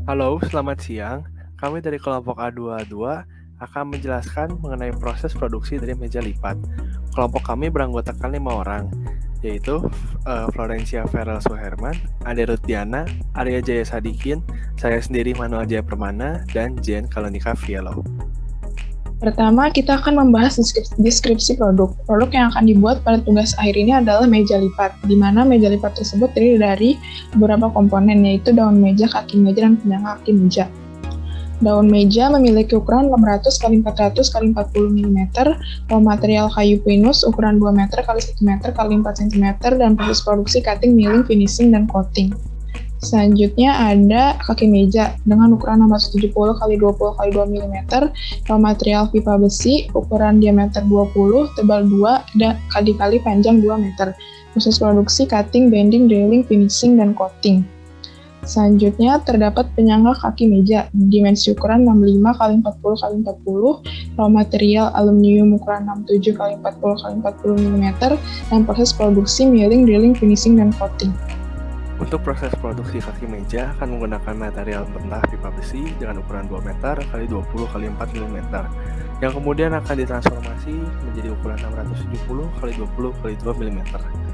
Halo, selamat siang. Kami dari kelompok A22 akan menjelaskan mengenai proses produksi dari meja lipat. Kelompok kami beranggotakan 5 orang, yaitu Florencia Ferel Suherman, Ade Rutdiana, Arya Jaya Sadikin, saya sendiri Manuel Jaya Permana, dan Jen Kalonika Fielo. Pertama, kita akan membahas deskripsi produk. Produk yang akan dibuat pada tugas akhir ini adalah meja lipat, di mana meja lipat tersebut terdiri dari beberapa komponen, yaitu daun meja, kaki meja, dan penyangga kaki meja. Daun meja memiliki ukuran 600 x 400 x 40 mm, raw material kayu pinus ukuran 2 meter x 1 meter x 4 cm, dan proses produksi cutting, milling, finishing, dan coating. Selanjutnya ada kaki meja dengan ukuran 670 x 20 x 2 mm, raw material pipa besi, ukuran diameter 20, tebal 2, dan kali panjang 2 meter. Proses produksi cutting, bending, drilling, finishing, dan coating. Selanjutnya terdapat penyangga kaki meja, dimensi ukuran 65 x 40 x 40, raw material aluminium ukuran 67 x 40 x 40 mm, dan proses produksi milling, drilling, finishing, dan coating. Untuk proses produksi kaki meja akan menggunakan material mentah pipa besi dengan ukuran 2 meter x 20 x 4 mm, yang kemudian akan ditransformasi menjadi ukuran 670 x 20 x 2 mm.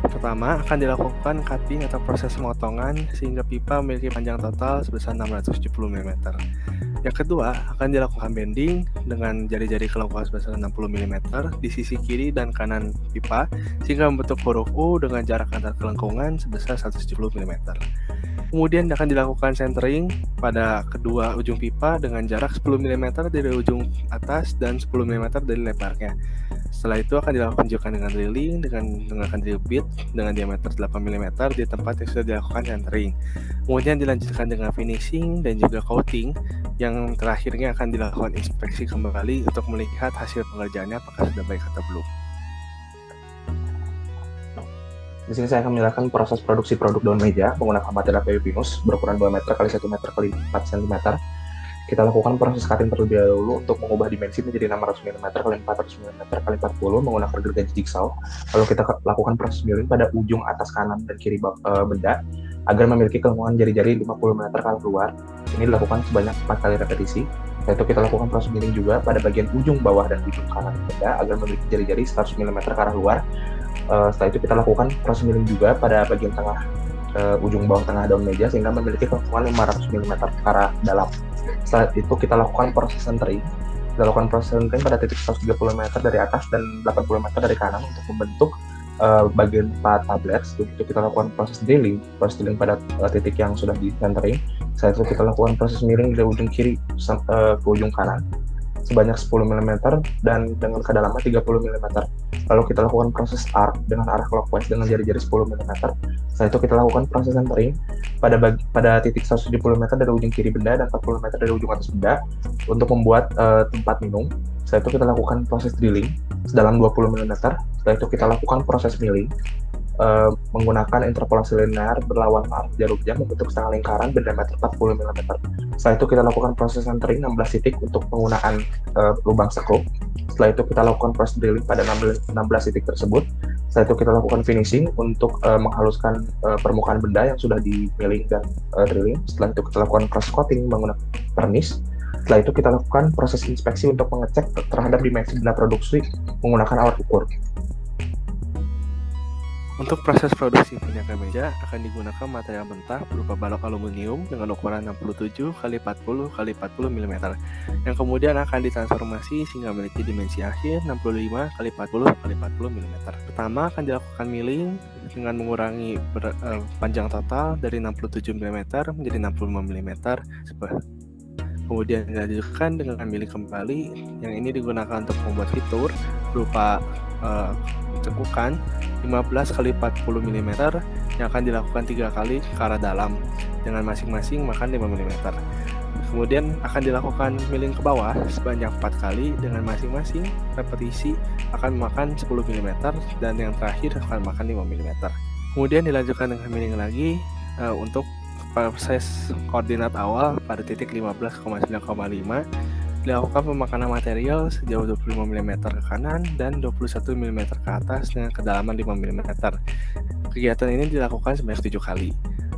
Pertama, akan dilakukan cutting atau proses pemotongan sehingga pipa memiliki panjang total sebesar 670 mm. Yang kedua, akan dilakukan bending dengan jari-jari kelengkungan sebesar 60 mm di sisi kiri dan kanan pipa sehingga membentuk huruf U dengan jarak antar kelengkungan sebesar 170 mm. Kemudian akan dilakukan centering pada kedua ujung pipa dengan jarak 10 mm dari ujung atas dan 10 mm dari lebarnya. Setelah itu akan dilakukan dengan drilling dengan menggunakan drill bit dengan diameter 8 mm di tempat yang sudah dilakukan centering. Kemudian dilanjutkan dengan finishing dan juga coating, yang terakhirnya akan dilakukan inspeksi kembali untuk melihat hasil pengerjaannya apakah sudah baik atau belum. Di sini saya akan menjelaskan proses produksi produk daun meja menggunakan material kayu pinus berukuran 2 meter x 1 meter x 4 cm. Kita lakukan proses cutting terlebih dahulu untuk mengubah dimensi menjadi 600 mm x 400 mm x 40 menggunakan gergaji jigsaw. Lalu kita lakukan proses milling pada ujung atas kanan dan kiri benda agar memiliki kelengkungan jari-jari 50 mm ke arah luar. Ini dilakukan sebanyak 4 kali repetisi. Setelah itu kita lakukan proses milling juga pada bagian ujung bawah dan ujung kanan benda agar memiliki jari-jari 100 mm ke arah luar. Setelah itu kita lakukan proses milling juga pada bagian tengah ujung bawah tengah daun meja sehingga memiliki kelengkungan 500 mm ke arah dalam. Setelah itu kita lakukan proses centering. Kita lakukan proses centering pada titik 130 meter dari atas dan 80 meter dari kanan untuk membentuk bagian 4 tablet. Setelah itu kita lakukan proses drilling pada titik yang sudah di centering. Setelah itu kita lakukan proses milling dari ujung kiri ke ujung kanan sebanyak 10 mm dan dengan kedalaman 30 mm. Lalu kita lakukan proses arc dengan arah clockwise dengan jari-jari 10 mm. Setelah itu kita lakukan proses centering pada titik 170 meter dari ujung kiri benda dan 40 meter dari ujung atas benda untuk membuat tempat minum. Setelah itu kita lakukan proses drilling sedalam 20 mm. Setelah itu kita lakukan proses milling menggunakan interpolasi linear berlawan arah jarum jam membentuk setengah lingkaran berdiameter 40 mm. Setelah itu kita lakukan proses centering 16 titik untuk penggunaan lubang sekrup. Setelah itu kita lakukan proses drilling pada 16 titik tersebut. Setelah itu kita lakukan finishing untuk menghaluskan permukaan benda yang sudah di milling dan drilling. Setelah itu kita lakukan proses coating menggunakan vernis. Setelah itu kita lakukan proses inspeksi untuk mengecek terhadap dimensi benda produksi menggunakan alat ukur. Untuk proses produksi penyangga meja akan digunakan material mentah berupa balok aluminium dengan ukuran 67 x 40 x 40 mm yang kemudian akan ditransformasi sehingga memiliki dimensi akhir 65 x 40 x 40 mm. Pertama akan dilakukan milling dengan mengurangi panjang total dari 67 mm menjadi 65 mm. Kemudian dilanjutkan dengan milling kembali, yang ini digunakan untuk membuat fitur berupa cekukan 15 x 40 mm yang akan dilakukan 3 kali ke arah dalam dengan masing-masing makan 5 mm. Kemudian akan dilakukan milling ke bawah sebanyak 4 kali dengan masing-masing repetisi akan memakan 10 mm dan yang terakhir akan makan 5 mm. Kemudian dilanjutkan dengan milling lagi untuk proses koordinat awal pada titik 15,9,5 dilakukan pemakanan material sejauh 25 mm ke kanan dan 21 mm ke atas dengan kedalaman 5 mm. Kegiatan ini dilakukan sebanyak 7 kali.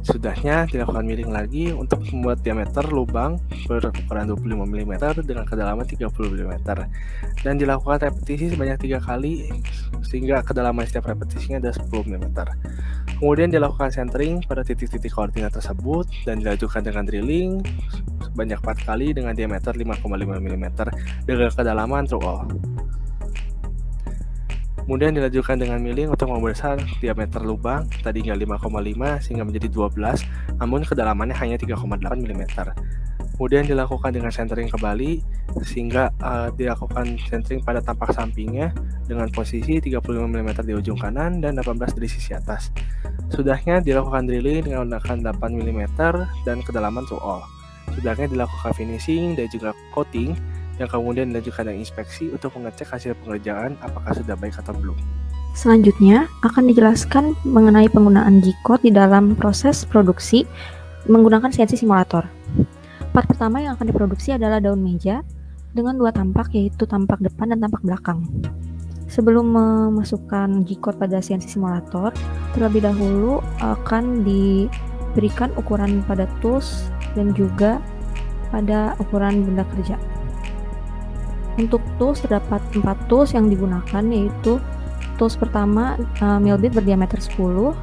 Sudahnya dilakukan milling lagi untuk membuat diameter lubang berukuran 25 mm dengan kedalaman 30 mm dan dilakukan repetisi sebanyak 3 kali sehingga kedalaman setiap repetisinya ada 10 mm. Kemudian dilakukan centering pada titik-titik koordinat tersebut dan dilanjutkan dengan drilling sebanyak 4 kali dengan diameter 5,5 mm dengan kedalaman true all. Kemudian dilanjutkan dengan milling untuk membesar diameter lubang tadinya 5,5 sehingga menjadi 12, namun kedalamannya hanya 3,8 mm. Kemudian dilakukan dengan centering kembali sehingga dilakukan centering pada tampak sampingnya dengan posisi 35 mm di ujung kanan dan 18 di sisi atas. Sudahnya dilakukan drilling dengan menggunakan 8 mm dan kedalaman true all. Sudahnya dilakukan finishing dan juga coating yang kemudian dilanjutkan dengan inspeksi untuk mengecek hasil pengerjaan apakah sudah baik atau belum. Selanjutnya akan dijelaskan mengenai penggunaan G-code di dalam proses produksi menggunakan CNC simulator. Part pertama yang akan diproduksi adalah daun meja dengan 2 tampak, yaitu tampak depan dan tampak belakang. Sebelum memasukkan G-code pada CNC simulator, terlebih dahulu akan diberikan ukuran pada tools dan juga pada ukuran benda kerja. Untuk tools terdapat 4 tools yang digunakan, yaitu tools pertama mill bit berdiameter 10,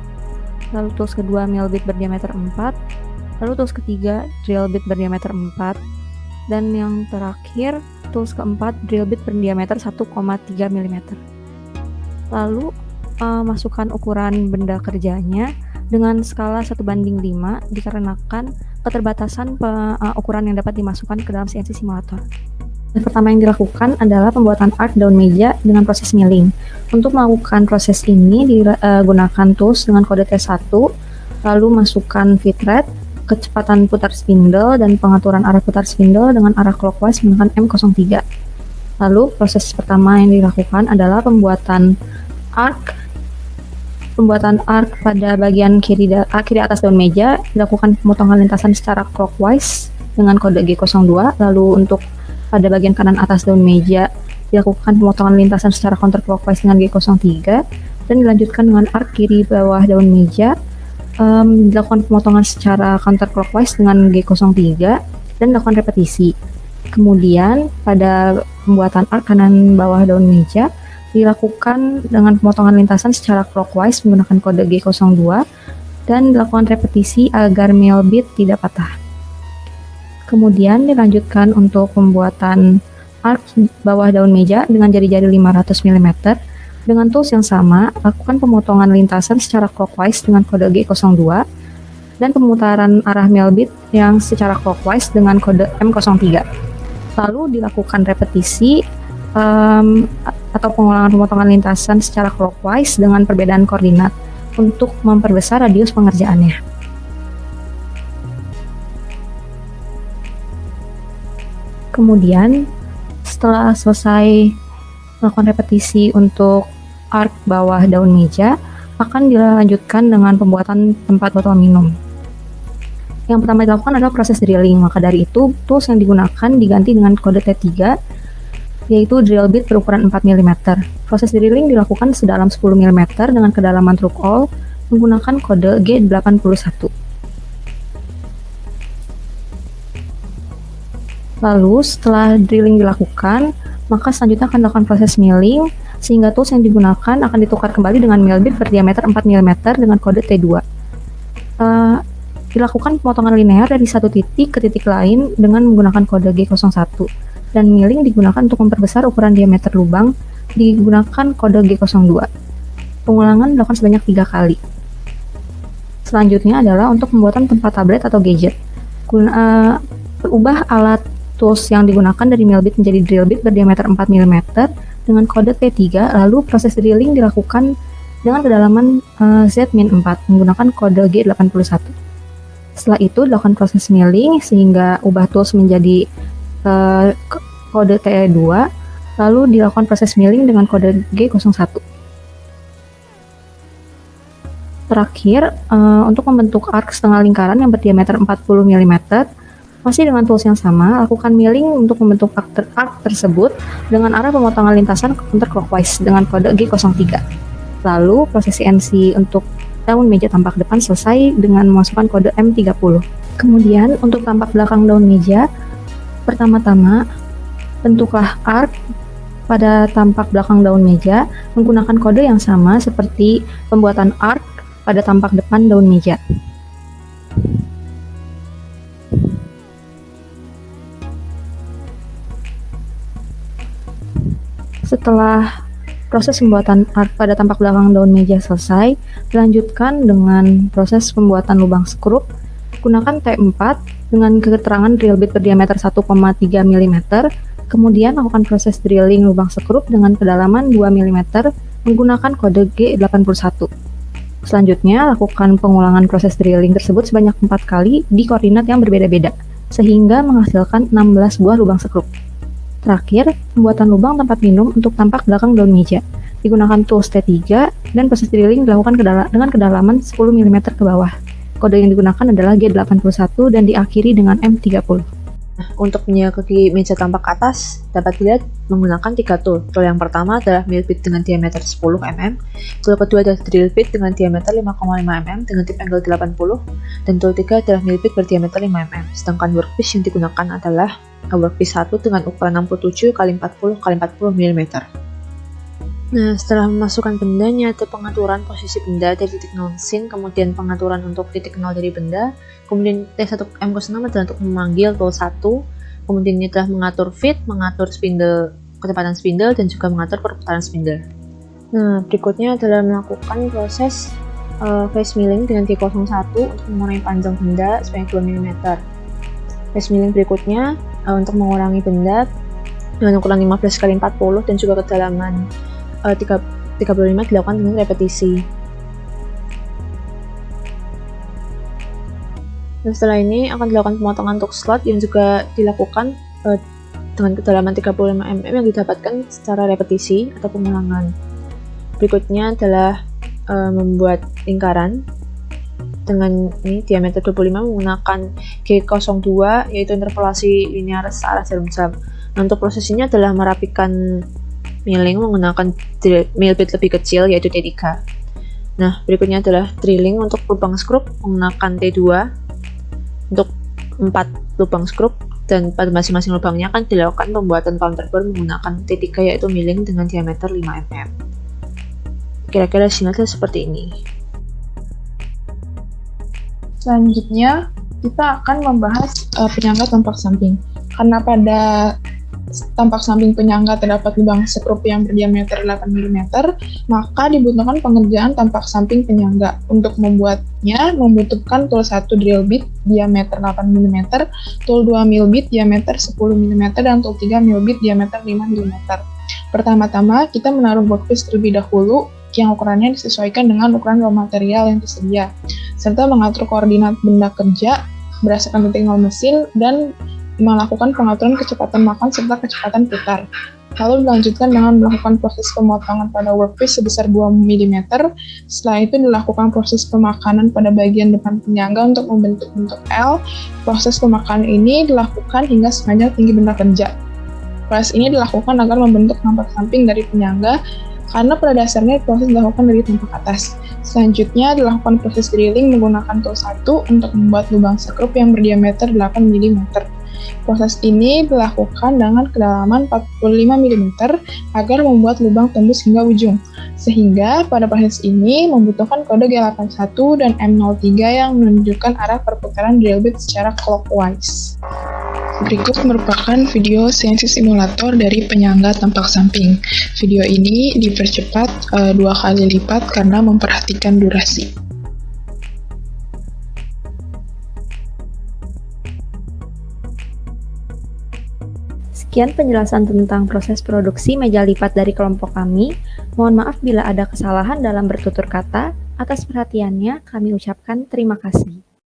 lalu tools kedua mill bit berdiameter 4, lalu tools ketiga drill bit berdiameter 4, dan yang terakhir tools keempat drill bit berdiameter 1,3 mm. Lalu masukkan ukuran benda kerjanya dengan skala 1:5 dikarenakan keterbatasan ukuran yang dapat dimasukkan ke dalam CNC simulator. Dan pertama yang dilakukan adalah pembuatan arc daun meja dengan proses milling. Untuk melakukan proses ini digunakan tools dengan kode T1, lalu masukkan feed rate, kecepatan putar spindle, dan pengaturan arah putar spindle dengan arah clockwise menggunakan M03. Lalu proses pertama yang dilakukan adalah pembuatan arc pada bagian kiri atas daun meja, dilakukan pemotongan lintasan secara clockwise dengan kode G02, lalu untuk pada bagian kanan atas daun meja dilakukan pemotongan lintasan secara counterclockwise dengan G03 dan dilanjutkan dengan arc kiri bawah daun meja dilakukan pemotongan secara counterclockwise dengan G03 dan dilakukan repetisi. Kemudian pada pembuatan arc kanan bawah daun meja dilakukan dengan pemotongan lintasan secara clockwise menggunakan kode G02 dan dilakukan repetisi agar mill bit tidak patah. Kemudian dilanjutkan untuk pembuatan arc bawah daun meja dengan jari-jari 500 mm. Dengan tools yang sama, lakukan pemotongan lintasan secara clockwise dengan kode G02 dan pemutaran arah mill bit yang secara clockwise dengan kode M03. Lalu dilakukan repetisi atau pengulangan pemotongan lintasan secara clockwise dengan perbedaan koordinat untuk memperbesar radius pengerjaannya. Kemudian setelah selesai melakukan repetisi untuk arc bawah daun meja, akan dilanjutkan dengan pembuatan tempat botol minum. Yang pertama dilakukan adalah proses drilling, maka dari itu tools yang digunakan diganti dengan kode T3, yaitu drill bit berukuran 4 mm. Proses drilling dilakukan sedalam 10 mm dengan kedalaman through all menggunakan kode G81. Lalu setelah drilling dilakukan, maka selanjutnya akan dilakukan proses milling sehingga tools yang digunakan akan ditukar kembali dengan mill bit berdiameter 4 mm dengan kode T2. Dilakukan pemotongan linear dari satu titik ke titik lain dengan menggunakan kode G01 dan milling digunakan untuk memperbesar ukuran diameter lubang digunakan kode G02. Pengulangan dilakukan sebanyak 3 kali. Selanjutnya adalah untuk pembuatan tempat tablet atau gadget. Ubah alat tools yang digunakan dari mill bit menjadi drill bit berdiameter 4 mm dengan kode T3, lalu proses drilling dilakukan dengan kedalaman Z-4 menggunakan kode G81. Setelah itu dilakukan proses milling sehingga ubah tools menjadi kode T2, lalu dilakukan proses milling dengan kode G01. Terakhir, untuk membentuk arc setengah lingkaran yang berdiameter 40 mm, masih dengan tools yang sama, lakukan milling untuk membentuk arc tersebut dengan arah pemotongan lintasan counterclockwise dengan kode G03. Lalu proses CNC untuk daun meja tampak depan selesai dengan memasukkan kode M30. Kemudian untuk tampak belakang daun meja, pertama-tama bentuklah arc pada tampak belakang daun meja menggunakan kode yang sama seperti pembuatan arc pada tampak depan daun meja. Setelah proses pembuatan arc pada tampak belakang daun meja selesai, dilanjutkan dengan proses pembuatan lubang skrup. Gunakan T4 dengan keterangan drill bit berdiameter 1,3 mm. Kemudian lakukan proses drilling lubang skrup dengan kedalaman 2 mm menggunakan kode G81. Selanjutnya, lakukan pengulangan proses drilling tersebut sebanyak 4 kali di koordinat yang berbeda-beda, sehingga menghasilkan 16 buah lubang skrup. Terakhir, pembuatan lubang tempat minum untuk tampak belakang daun meja. Digunakan tools T3 dan proses drilling dilakukan dengan kedalaman 10 mm ke bawah. Kode yang digunakan adalah G81 dan diakhiri dengan M30. Untuk menyangkut meja tampak atas, dapat dilihat menggunakan 3 tool. Tool yang pertama adalah mill bit dengan diameter 10 mm, tool kedua adalah drill bit dengan diameter 5,5 mm dengan tip angle 80, dan tool 3 adalah mill bit berdiameter 5 mm. Sedangkan workpiece yang digunakan adalah workpiece 1 dengan ukuran 67 x 40 x 40 mm. Nah, setelah memasukkan bendanya, ada pengaturan posisi benda dari titik 0 scene, kemudian pengaturan untuk titik 0 dari benda, kemudian T1M06 adalah untuk memanggil tool 1, kemudian ini telah mengatur fit, mengatur spindle, kecepatan spindle, dan juga mengatur perputaran spindle. Nah, berikutnya adalah melakukan proses face milling dengan T01 untuk mengurangi panjang benda sebanyak 2 mm. Face milling berikutnya untuk mengurangi benda dengan ukuran 15 x 40 dan juga kedalaman 35 dilakukan dengan repetisi. Dan setelah ini akan dilakukan pemotongan untuk slot yang juga dilakukan dengan kedalaman 35 mm yang didapatkan secara repetisi atau pengulangan. Berikutnya adalah membuat lingkaran dengan ini diameter 25 menggunakan G02 yaitu interpolasi linear searah jarum jam. Nah, untuk proses ini adalah merapikan milling menggunakan mill bit lebih kecil yaitu T3. Nah, berikutnya adalah drilling untuk lubang skrup menggunakan T2 untuk 4 lubang skrup, dan pada masing-masing lubangnya akan dilakukan pembuatan counterbore menggunakan T3 yaitu milling dengan diameter 5 mm. Kira-kira hasilnya seperti ini. Selanjutnya, kita akan membahas penyangga tampak samping. Karena pada tampak samping penyangga terdapat lubang skrup yang berdiameter 8 mm, maka dibutuhkan pengerjaan tampak samping penyangga. Untuk membuatnya, membutuhkan tool 1 drill bit diameter 8 mm, tool 2 mill bit diameter 10 mm, dan tool 3 mill bit diameter 5 mm. Pertama-tama, kita menaruh workpiece terlebih dahulu yang ukurannya disesuaikan dengan ukuran raw material yang tersedia, serta mengatur koordinat benda kerja berdasarkan titik nol mesin dan melakukan pengaturan kecepatan makan serta kecepatan putar. Lalu dilanjutkan dengan melakukan proses pemotongan pada workpiece sebesar 2 mm. Setelah itu dilakukan proses pemakanan pada bagian depan penyangga untuk membentuk bentuk L. Proses pemakanan ini dilakukan hingga sepanjang tinggi benda kerja. Proses ini dilakukan agar membentuk tampak samping dari penyangga, karena pada dasarnya proses dilakukan dari tampak atas. Selanjutnya dilakukan proses drilling menggunakan tool 1 untuk membuat lubang skrup yang berdiameter 8 mm. Proses ini dilakukan dengan kedalaman 45 mm agar membuat lubang tembus hingga ujung. Sehingga pada proses ini membutuhkan kode G81 dan M03 yang menunjukkan arah perputaran drill bit secara clockwise. Berikut merupakan video CNC simulator dari penyangga tampak samping. Video ini dipercepat 2 kali lipat karena memperhatikan durasi. Sekian penjelasan tentang proses produksi meja lipat dari kelompok kami. Mohon maaf bila ada kesalahan dalam bertutur kata. Atas perhatiannya, kami ucapkan terima kasih.